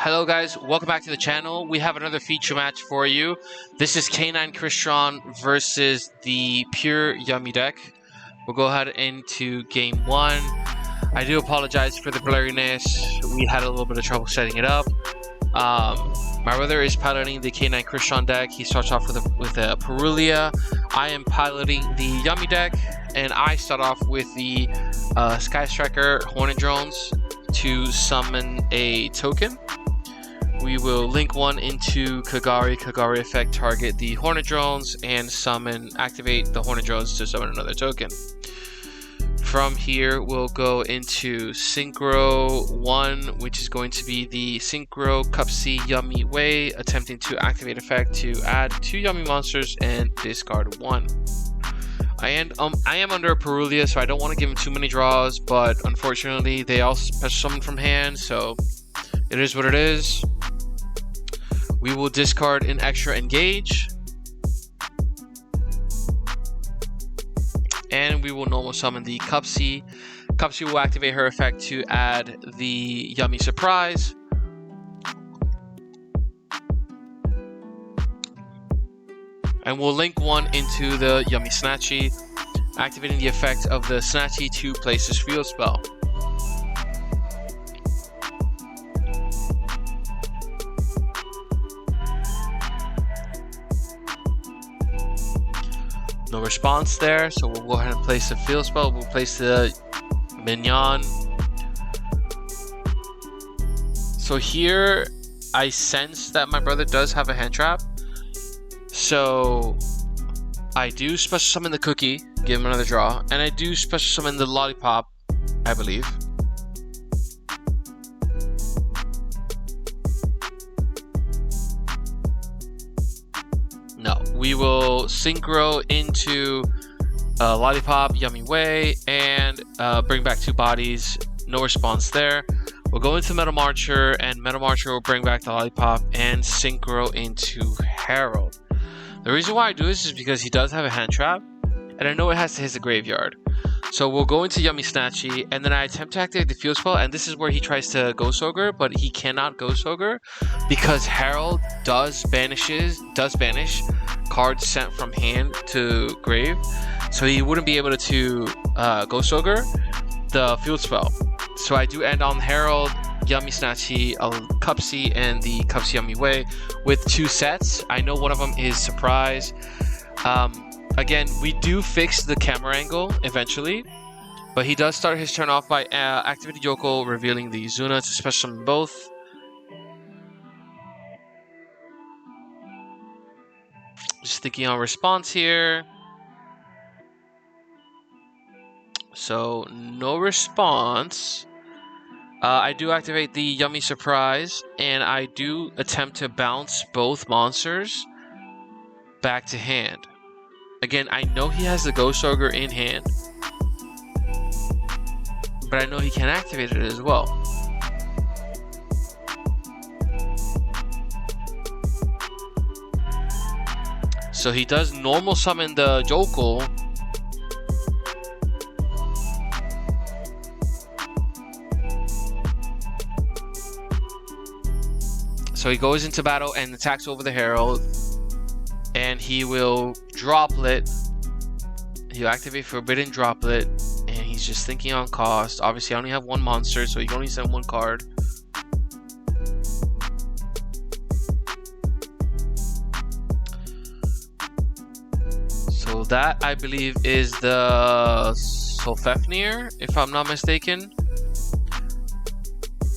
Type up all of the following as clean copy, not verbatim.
Hello guys, welcome back to the channel. We have another feature match for you. This is K9 Crystron versus the pure Yummy deck. We'll go ahead into game 1. I do apologize for the blurriness. We had a little bit of trouble setting it up. My brother is piloting the K9 Crystron deck. He starts off with a Perulia. I am piloting the Yummy deck, and I start off with the Sky Striker Hornet Drones to summon a token. We will link one into Kagari effect, target the Hornet Drones, and activate the Hornet Drones to summon another token. From here, we'll go into Synchro 1, which is going to be the Synchro Cupsy Yummy Way, attempting to activate effect to add 2 Yummy monsters and discard 1. I am under a Perulia, so I don't want to give him too many draws, but unfortunately, they all special summon from hand, so it is what it is. We will discard an extra engage. And we will normal summon the Cupsy. Cupsy will activate her effect to add the Yummy Surprise. And we'll link one into the Yummy Snatchy, activating the effect of the Snatchy to place this field spell. No response there, so we'll go ahead and place the field spell. We'll place the minion. So here, I sense that my brother does have a hand trap. So I do special summon the cookie, give him another draw, and I do special summon the lollipop, I believe. No, we will Synchro into Lollipop, Yummy Way, and bring back 2 bodies. No response there. We'll go into Metal Marcher, and Metal Marcher will bring back the Lollipop and Synchro into Herald. The reason why I do this is because he does have a hand trap, and I know it has to hit the graveyard. So we'll go into Yummy Snatchy, and then I attempt to activate the field spell, and this is where he tries to Ghost Ogre, but he cannot Ghost Ogre because Herald does banish cards sent from hand to grave, so he wouldn't be able to Ghost Ogre the field spell. So I do end on Herald, Yummy Snatchy, Cupsy, and the Cupsy Yummy Way with 2 sets. I know one of them is Surprise. Again, we do fix the camera angle eventually, but he does start his turn off by activating Yoko, revealing the Zuna to special summon both. Just thinking on response here. So, no response. I do activate the Yummy Surprise, and I do attempt to bounce both monsters back to hand. Again, I know he has the Ghost Ogre in hand, but I know he can activate it as well. So he does normal summon the Jokel. So he goes into battle and attacks over the Herald. And he will Droplet. He'll activate Forbidden Droplet. And he's just thinking on cost. Obviously, I only have 1 monster, so he can only send 1 card. So that, I believe, is the Solfefnir, if I'm not mistaken.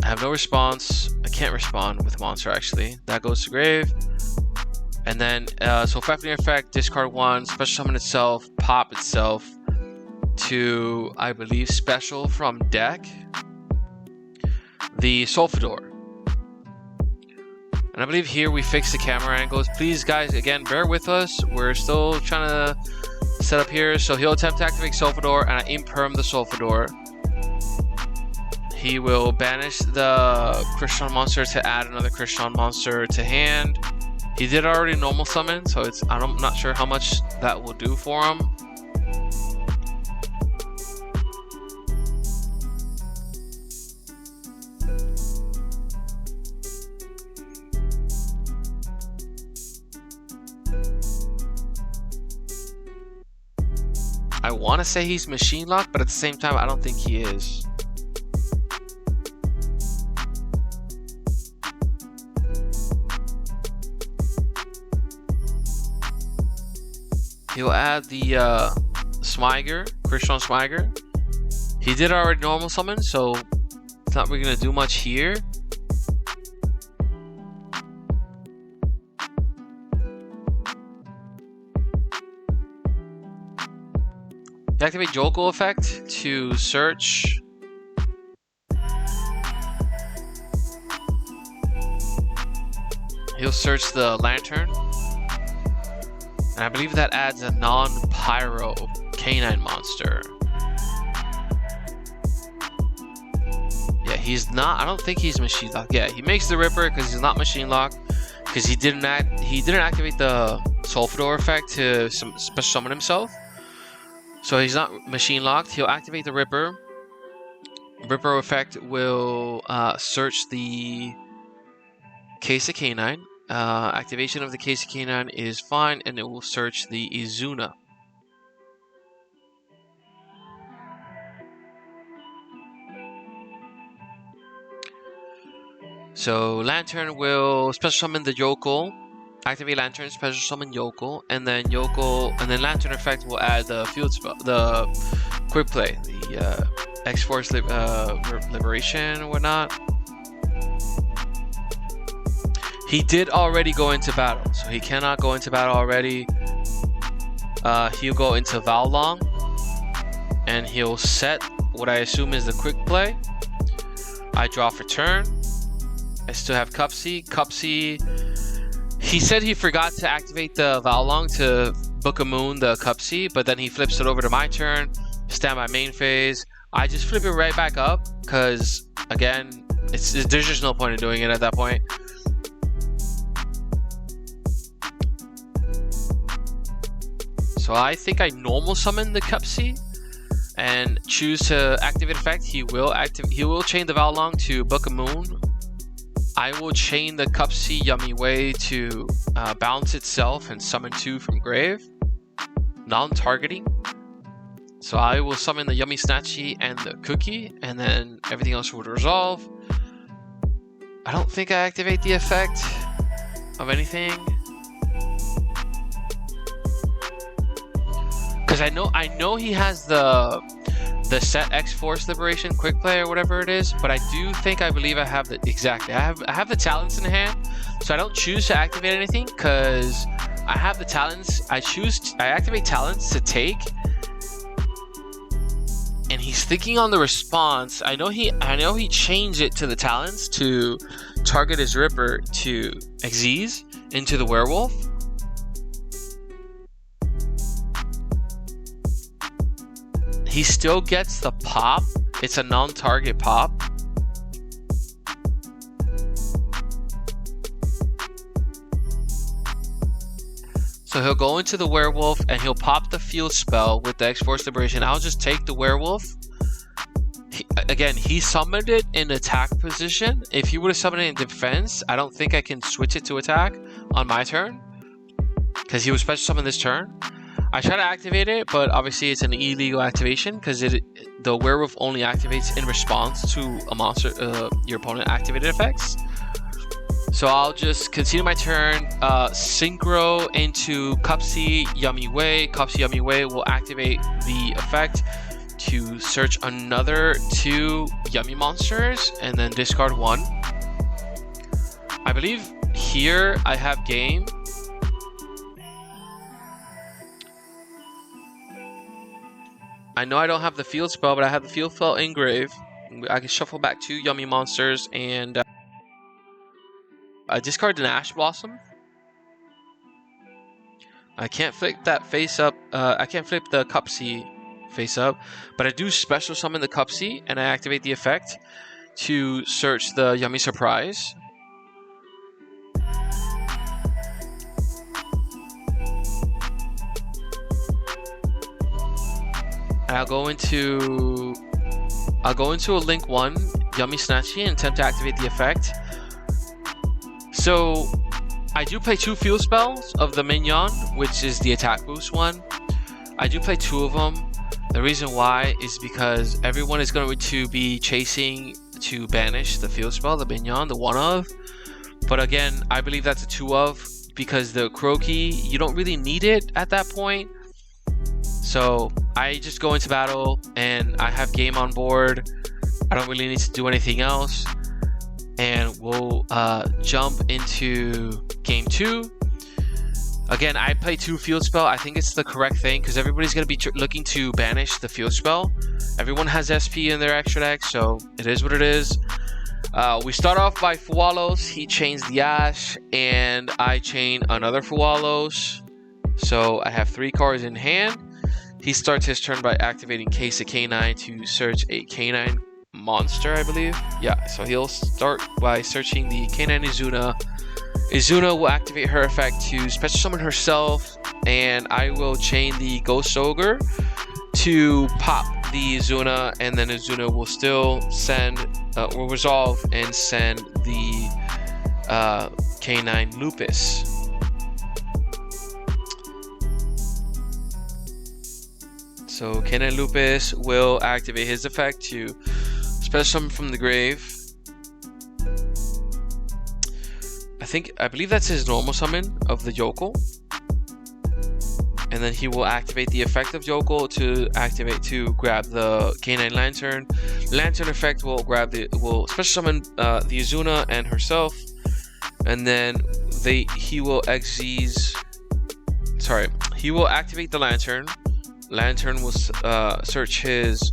I have no response. I can't respond with a monster, actually. That goes to grave. And then, Solfefnir effect, discard 1, special summon itself, pop itself to, I believe, special from deck, the Solfador. And I believe here we fix the camera angles. Please, guys, again, bear with us. We're still trying to set up here. So he'll attempt to activate Solfador, and I imperm the Solfador. He will banish the Crystron monster to add another Crystron monster to hand. He did already normal summon, so I'm not sure how much that will do for him. I want to say he's machine locked, but at the same time, I don't think he is. He'll add the Smyger, Crystron Smyger. He did already normal summon, so it's not really gonna do much here. Activate Joko effect to search. He'll search the lantern. And I believe that adds a non-pyro K9 monster. Yeah, he's not. I don't think he's machine locked. Yeah, he makes the Ripper because he's not machine locked. Because he didn't activate the Sulfador effect to special summon himself. So he's not machine locked. He'll activate the Ripper. Ripper effect will search the case of K9. Activation of the case of K9 is fine, and it will search the Izuna. So Lantern will special summon the Yokel. Activate Lantern, special summon Yokel, and then Lantern effect will add the field spell, the quick play, the X-Force liberation and whatnot. He did already go into battle, so he cannot go into battle already. He'll go into Vallong, and he'll set what I assume is the quick play. I draw for turn. I still have Cupsy. He said he forgot to activate the Vallong to book a moon, the Cupsy, but then he flips it over to my turn, stand my main phase. I just flip it right back up, because, again, there's just no point in doing it at that point. So I think I normal summon the Cupsy and choose to activate effect. He will chain the Vallong to book a moon. I will chain the Cupsy Yummy Way to balance itself and summon 2 from grave, non-targeting. So I will summon the Yummy Snatchy and the Cookie, and then everything else would resolve. I don't think I activate the effect of anything, because I know he has the set X-Force liberation quick play or whatever it is, but I believe I have the I have the talents in hand, so I don't choose to activate anything because I have the talents. I activate talents to take, and he's thinking on the response. I know he changed it to the talents to target his Ripper to Xyz into the werewolf. He still gets the pop. It's a non-target pop. So he'll go into the werewolf and he'll pop the field spell with the X-Force Liberation. I'll just take the werewolf. Again, he summoned it in attack position. If he would have summoned it in defense, I don't think I can switch it to attack on my turn, because he was special summoned this turn. I try to activate it, but obviously it's an illegal activation because the werewolf only activates in response to a monster, your opponent activated effects. So I'll just continue my turn, Synchro into Cupsy Yummy Way. Cupsy Yummy Way will activate the effect to search another 2 Yummy monsters and then discard 1. I believe here I have game. I know I don't have the field spell, but I have the field spell engrave. I can shuffle back 2 Yummy monsters and I discard an Ash Blossom. I can't flip that face up. I can't flip the Cupsy face up, but I do special summon the Cupsy and I activate the effect to search the Yummy Surprise. And I'll go into a Link 1 Yummy Snatchy and attempt to activate the effect. So I do play 2 field spells of the minion, which is the attack boost one. I do play 2 of them. The reason why is because everyone is going to be chasing to banish the field spell, the minion, the one of. But again, I believe that's a 2 of, because the crow key, you don't really need it at that point. So I just go into battle and I have game on board. I don't really need to do anything else. And we'll jump into game 2. Again, I play 2 field spell. I think it's the correct thing because everybody's going to be looking to banish the field spell. Everyone has SP in their extra deck, so it is what it is. We start off by Fualos. He chains the Ash, and I chain another Fualos. So I have 3 cards in hand. He starts his turn by activating Case of K9 to search a K9 monster, I believe. Yeah, so he'll start by searching the K9 Izuna. Izuna will activate her effect to special summon herself, and I will chain the Ghost Ogre to pop the Izuna, and then Izuna will still send, will resolve and send the K9 Lupus. So K9 Lupus will activate his effect to special summon from the grave. I believe that's his normal summon of the Yokel. And then he will activate the effect of Yokel to grab the K9 Lantern. Lantern effect will special summon the Izuna and herself. And then he will activate the Lantern. Lantern will search his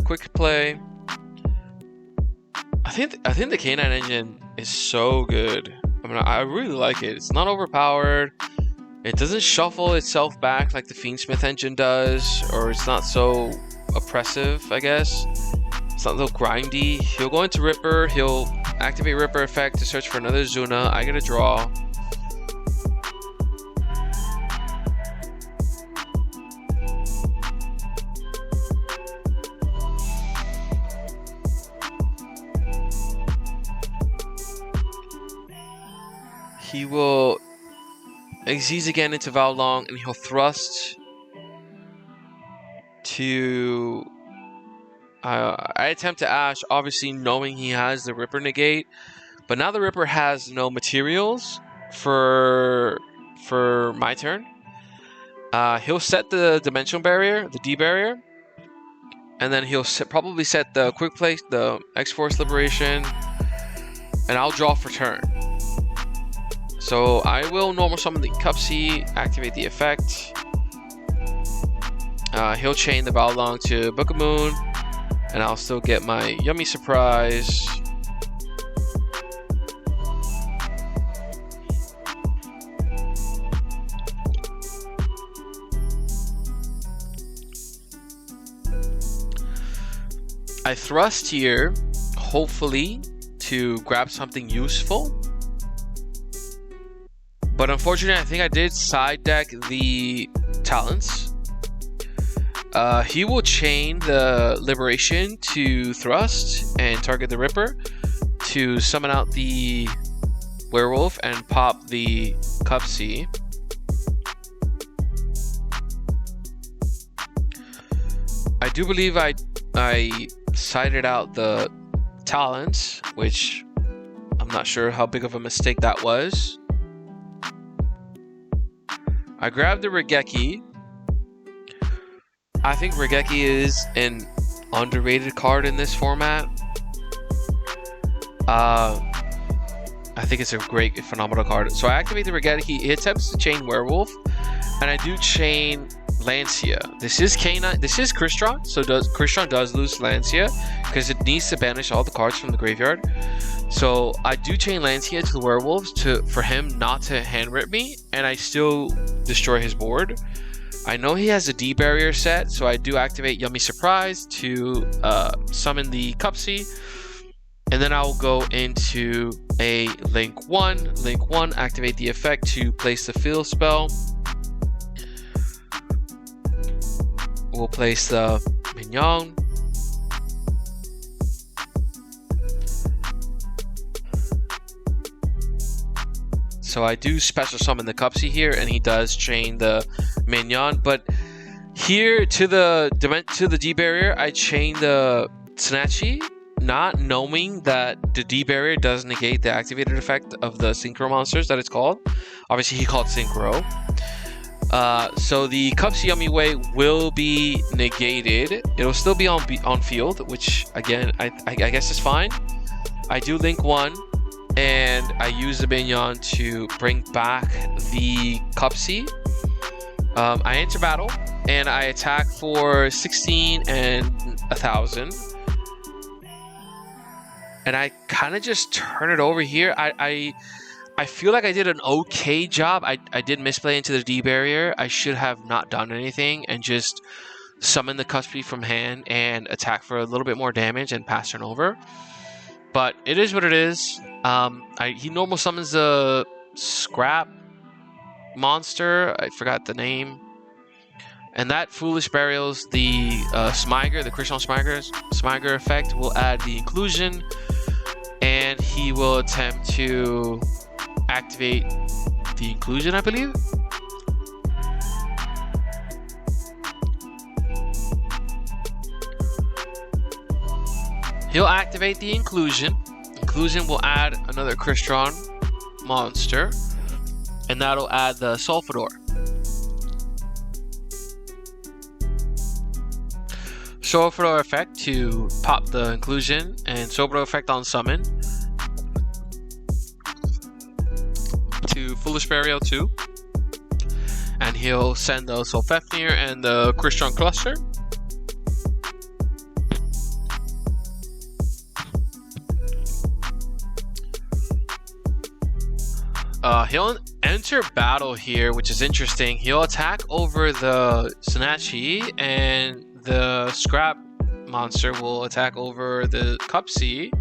quick play. I think the K9 engine is so good. I mean, I really like it. It's not overpowered. It doesn't shuffle itself back like the Fiendsmith engine does, or it's not so oppressive, I guess. It's not so grindy. He'll go into Ripper. He'll activate Ripper effect to search for another Izuna. I get a draw. He will Xyz again into Vowlong, and he'll thrust to... I attempt to Ash, obviously knowing he has the Ripper negate, but now the Ripper has no materials for my turn. He'll set the Dimensional Barrier, the D barrier, and then he'll probably set the Quick Play, the X-Force Liberation, and I'll draw for turn. So I will normal summon the Cupsy, activate the effect. He'll chain the Vowlong to Book of Moon, and I'll still get my Yummy Surprise. I thrust here, hopefully, to grab something useful. But unfortunately, I think I did side deck the Talents. He will chain the Liberation to thrust and target the Ripper to summon out the Werewolf and pop the Cupsy. I do believe I sided out the Talents, which I'm not sure how big of a mistake that was. I grabbed the Regeki. I think Regeki is an underrated card in this format. I think it's a great, phenomenal card. So I activate the Regeki. He attempts to chain Werewolf, and I do chain Lancia. This is K9. This is Crystron. So Crystron does lose Lancia because it needs to banish all the cards from the graveyard. So I do chain Lancia to the Werewolves for him not to hand rip me, and I still destroy his board. I know he has a D barrier set, so I do activate Yummy Surprise to summon the Cupsy, and then I'll go into a Link 1. Link 1, activate the effect to place the field spell. We'll place the Mignon. So I do special summon the Cupsy here, and he does chain the Mignon, but Here to the D barrier, I chain the Tsunachi, not knowing that the D barrier does negate the activated effect of the Synchro monsters that it's called. Obviously, he called Synchro. So the Cupsy Yummy Way will be negated. It'll still be on field, which again I guess is fine. I do link one, and I use the Minion to bring back the Cupsy. I enter battle and I attack for 16 and 1,000. And I kind of just turn it over here. I feel like I did an okay job. I did misplay into the D barrier. I should have not done anything and just summon the Cupsy from hand and attack for a little bit more damage and pass turn over. But it is what it is. He normal summons the Scrap monster. I forgot the name. And that Foolish Burials the Smiger, the Crystron Smiger effect will add the inclusion. And he will attempt to activate the inclusion, I believe. He'll activate the inclusion. Inclusion will add another Crystron monster, and that'll add the Sulfador. Sulfador effect to pop the inclusion, and Sulfador effect on summon to Foolish Burial 2, and he'll send the Solfefnir and the Crystron Cluster. He'll enter battle here, which is interesting. He'll attack over the Tsunachi, and the Scrap monster will attack over the Cupsy,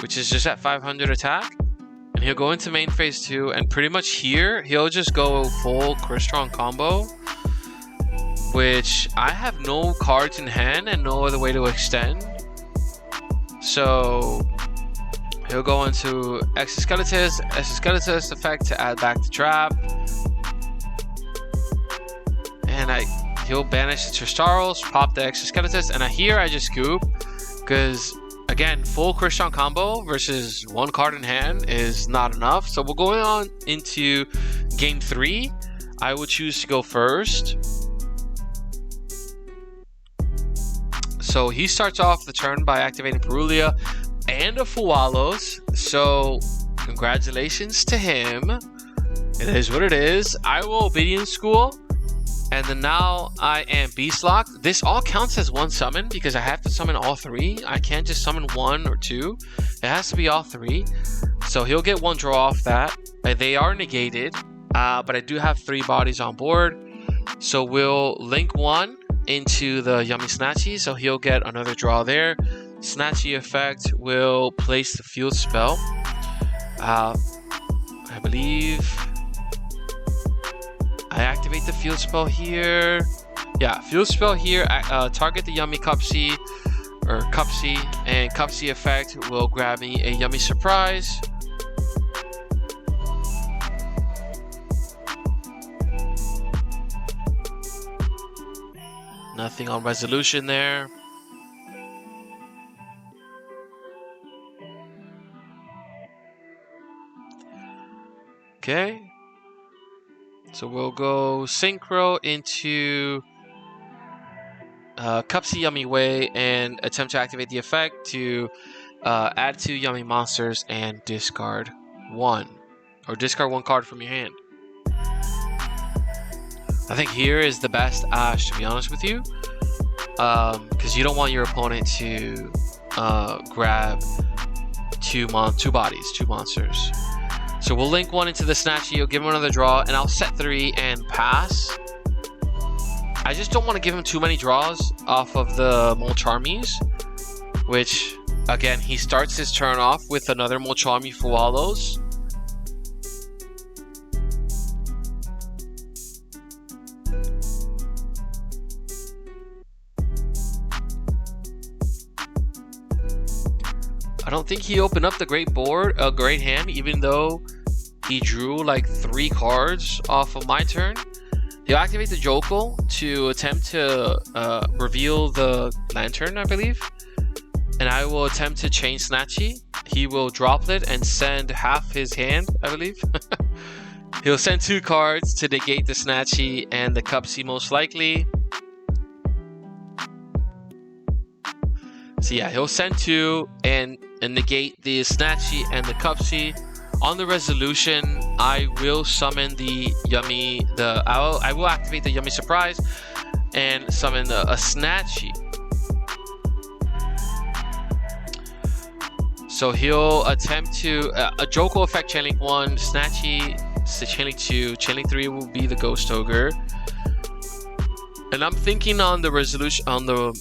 which is just at 500 attack. And he'll go into main phase 2, and pretty much here, he'll just go full Crystron combo, which I have no cards in hand and no other way to extend. So he'll go into Exoskeletus effect to add back the trap. And he'll banish the Tristaros, pop the Exoskeletus, and here I just scoop, because again, full Crystron combo versus one card in hand is not enough. So we're going on into game 3. I will choose to go first. So he starts off the turn by activating Perulia and a Fualos. So congratulations to him. It is what it is. I will Obedience School. And then now I am Beast Lock. This all counts as one summon because I have to summon all 3. I can't just summon 1 or 2. It has to be all 3. So he'll get 1 draw off that. They are negated, but I do have 3 bodies on board. So we'll link 1 into the Yummy Tsunachi, so he'll get another draw there. Tsunachi effect will place the field spell. I believe I activate the field spell here. Yeah, field spell here. Target the Yummy Cupsy, and Cupsy effect will grab me a Yummy Surprise. Nothing on resolution there. Okay. So we'll go Synchro into Cupsy Yummy Way and attempt to activate the effect to add 2 Yummy monsters and discard 1. Or discard 1 card from your hand. I think here is the best Ash, to be honest with you. Because you don't want your opponent to grab 2 bodies, 2 monsters. So we'll link 1 into the Tsunachi, you'll give him another draw, and I'll set 3 and pass. I just don't want to give him too many draws off of the Molcharmies, which, again, he starts his turn off with another Molcharmy Fualos. I don't think he opened up the great hand, even though he drew like 3 cards off of my turn. He'll activate the Jokel to attempt to reveal the lantern, I believe. And I will attempt to chain Snatchy. He will droplet and send half his hand, I believe. He'll send 2 cards to negate the Snatchy and the Cupsy most likely. So yeah, he'll send 2 and negate the Snatchy and the Cupsy. On the resolution, I will summon the Yummy, I will activate the Yummy Surprise and summon a Snatchy. So he'll attempt to a Jokel effect Chainlink 1, Snatchy, Chainlink 2, Chainlink 3 will be the Ghost Ogre. And I'm thinking on the resolution, on the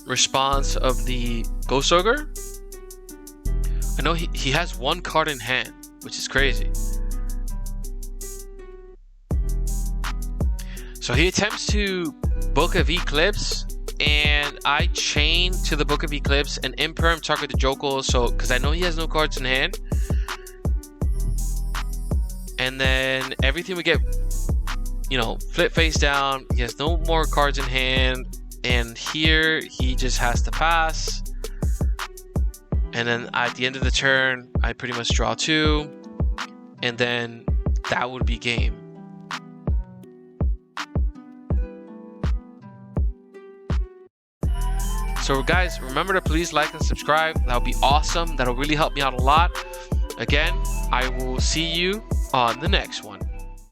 response of the Ghost Ogre. I know he has 1 card in hand, which is crazy. So he attempts to Book of Eclipse, and I chain to the Book of Eclipse and imperm target the Jokel, so because I know he has no cards in hand. And then everything we get, you know, flip face down. He has no more cards in hand, and here he just has to pass. And then at the end of the turn, I pretty much draw 2, and then that would be game. So guys, remember to please like and subscribe. That would be awesome. That'll really help me out a lot. Again, I will see you on the next one.